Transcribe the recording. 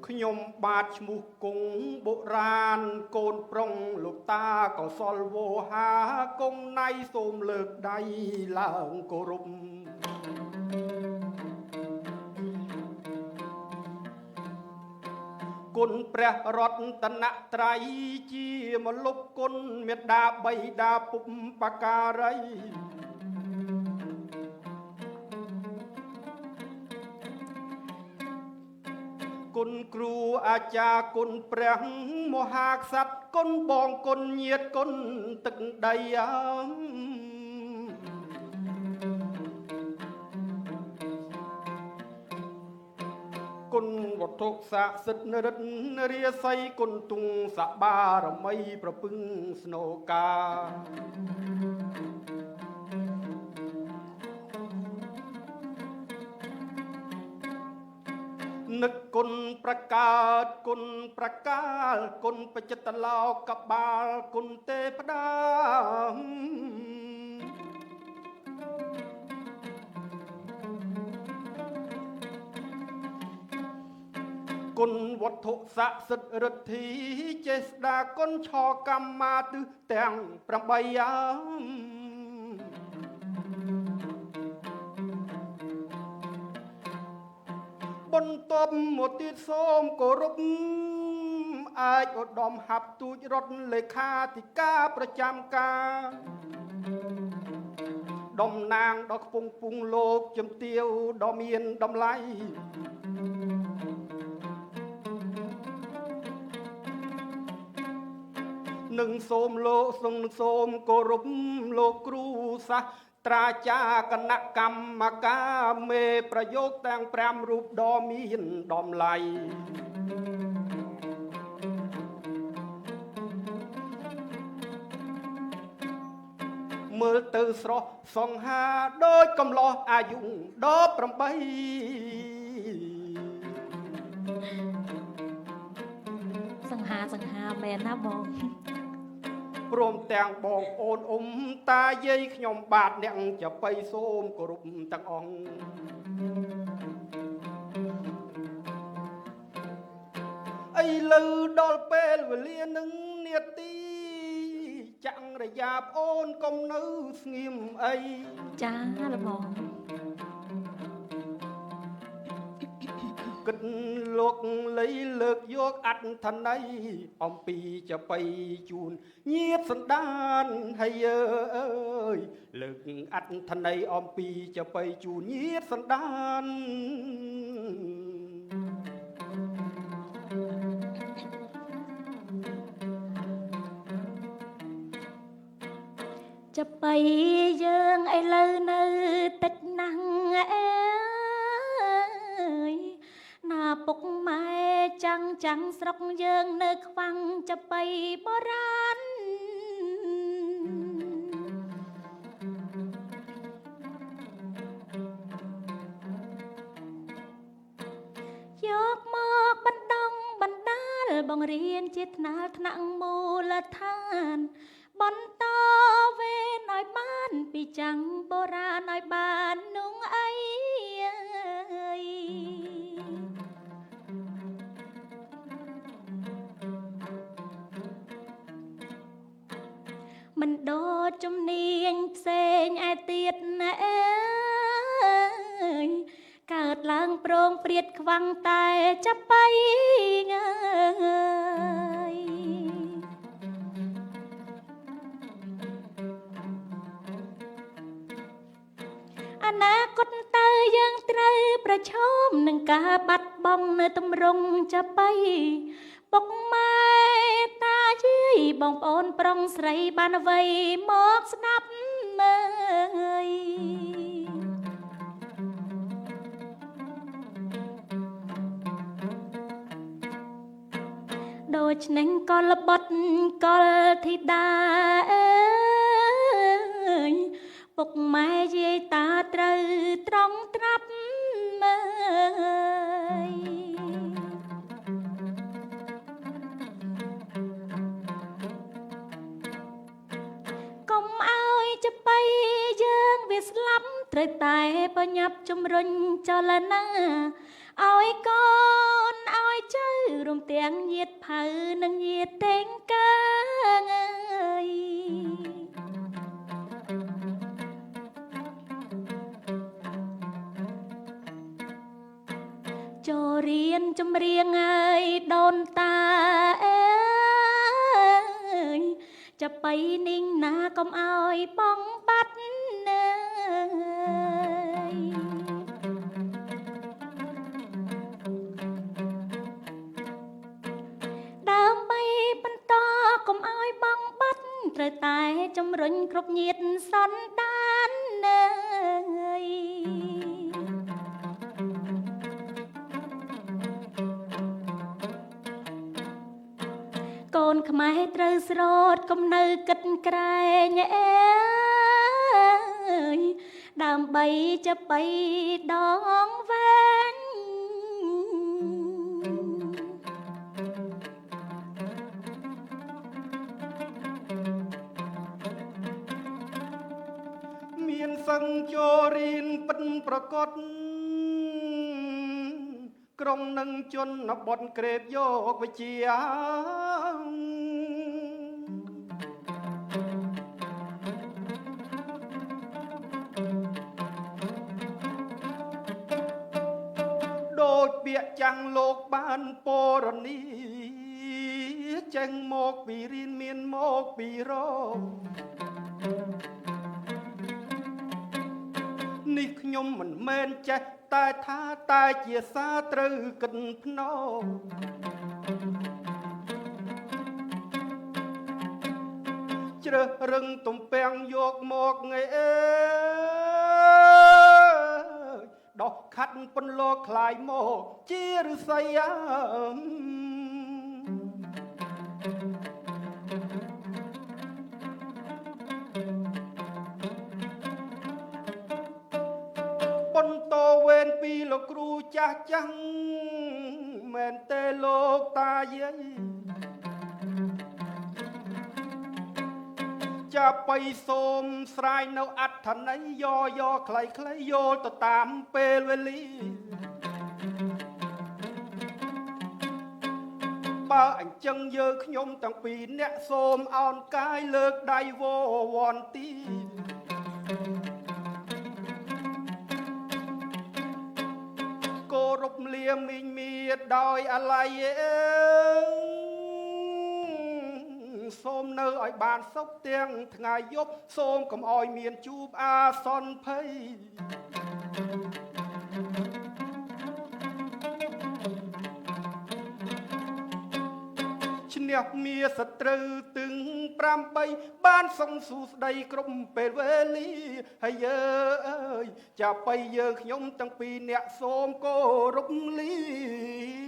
ខ្ញុំបាទឈ្មោះគង់បុរាណកូនប្រុងលោកតាកុសលវោហាគង់ណៃសូមលើកដៃឡើងគោរពគុណព្រះរតនត្រ័យជាមលុបគុណមេត្តាបៃតាពុបការីគុណគ្រូអាចារ្យគុណព្រះមហាក្សត្រគុណបងគុណញាតិគុណទឹកដីគុណវត្ថុស័ក្តិសិទ្ធិរិទ្ធរាសីគុណទុងសបារមីប្រពឹងស្នោកានឹកគុណប្រកើតគុណប្រកាលគុណបច្ចិតលោកបាលគុណទេពតាគុណវត្ថុស័ក្តិសិទ្ធិរិទ្ធីចេស្តាគុណឆកម្មាទិសទាំង8បន្ទាប់មកទៀតសូមគោរពអាចឧត្តមហាប់ទូចរដ្ឋលេខាធិការប្រចាំការតំណាងដល់ខ្ពង់ពុងលោកជំទាវដ៏មានតម្លៃនឹងសូមលោកសូមគោរពលោកគ្រូសាស្ត្រាចារ្យគណៈកម្មការមេប្រយោគទាំង5រូបដ៏មានតម្លៃមើលទៅស្រស់សង្ហាដូចកំឡោះអាយុ18សង្ហាមែនណាបងព្រមទាំងបងអូនតាយាយខ្ញុំបាទអ្នកចបៃសូមគោរពទាំងអង្គឥឡូវដល់ពេលវេលានឹងនាទីចង្រយាប្អូនកុំនៅស្ងៀមអីចាលបងគិតលោកលៃលើកយកអត្ថន័យអំពីចបៃជូនញាតសន្តានហើយអើយលើកអត្ថន័យអំពីចបៃជូនញាតសន្តានចបៃយើងឥឡូវនៅតិចណាស់អើយណាពុកម៉ែចាំងស្រុកយើងនៅខ្វាំងចបៃបុរាណយកមកបណ្ដុងបណ្ដាលបង្រៀនជាថ្នាលថ្នាក់មូលដ្ឋានបន្តវេនឲ្យបានពីចាំងបុរាណឲ្យបាននោះអីមិនដូចជំនាញផ្សេងឯទៀតណាអើយកើតឡើងប្រងព្រាតខ្វាំងតែចបៃអើយអនាគតតើយើងត្រូវប្រឈមនឹងការបាត់បង់នៅទម្រង់ចបៃពុកម៉ែតាយាយបងប្អូនប្រុងស្រីបានអ្វីមកស្ដាប់មើលដូចនឹងកលបុត្រកលធីតាអើយពុកម៉ែយាយតាត្រូវត្រង់ត្រាប់មើលកុំឲ្យចបៃយើងវាស្លាប់ត្រូវតែបញ្ញាប់ជំរុញចលនាឲ្យកូនឲ្យចៅ ញាតផៅនិងញាតតេងកាងអើយចូលរៀនចម្រៀងអើយដូនតាអើយចាប់បៃninhណាកុំអោយបងបាត់ណាយដើម្បីបន្តកុំអោយបងបាត់ត្រូវតែជំរុញគ្រប់ញាតិសន្តានណាយកូនខ្មែរត្រូវស្រោតកុំនៅគិតក្រែងអើយដើម្បីจะไปដងវែងមានសឹងចូលរៀនពិតប្រកបក្រុមនឹងជនបទក្រេបយកវិជាដូចពាក្យចាំងលោកបានពរនីចេញមកពីរៀនមានមកពីរកនេះខ្ញុំមិនមែនចេះតែថាតែជាសារត្រូវកិនភ្នោជ្រើសរឹងទំពាំងយកមកងៃអើយដោះខាត់ពន្លកខ្លាយមកជាឫស្សីបន្តវេនពីលោកគ្រូចាស់ចាំងមែនទេលោកតាយាយចាប់បៃសូមស្រាយនៅអត្ថន័យយកខ្លីៗយល់ទៅតាមពេលវេលាបើអញ្ចឹងយើងខ្ញុំទាំងពីរអ្នកសូមអោនកាយលើកដៃវវ័នទីគោរពលាមីងមៀតដោយអាល័យសូមនៅឲ្យបានសុខទាំងថ្ងៃយប់សូមកុំឲ្យមានជួបអាសន្នភ័យឈ្នះមាសត្រូវទឹង8បានសុំសួស្ដីគ្រប់ពេលវេលាហើយអើយចាប់បៃយើងខ្ញុំទាំងពីរអ្នកសូមគោរពលា